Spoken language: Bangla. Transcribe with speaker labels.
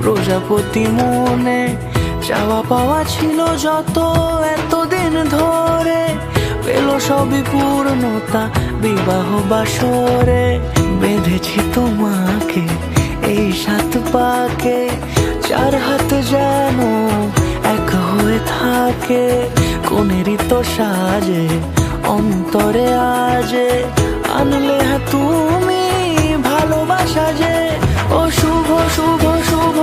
Speaker 1: প্রজাপতি মনে চাওয়া পাওয়া ছিল যত এতদিন ধরে, পেল সবই পূর্ণতা বিবাহ বাসরে। বেঁধেছি তোমাকে এই 7 পাকে, 4 হাত যেন এক হয়ে থাকে। কোনেরই তো সাজে অন্তরে আজে আনলে তুমি ভালোবাসা যে। ও শুভ শুভ শুভ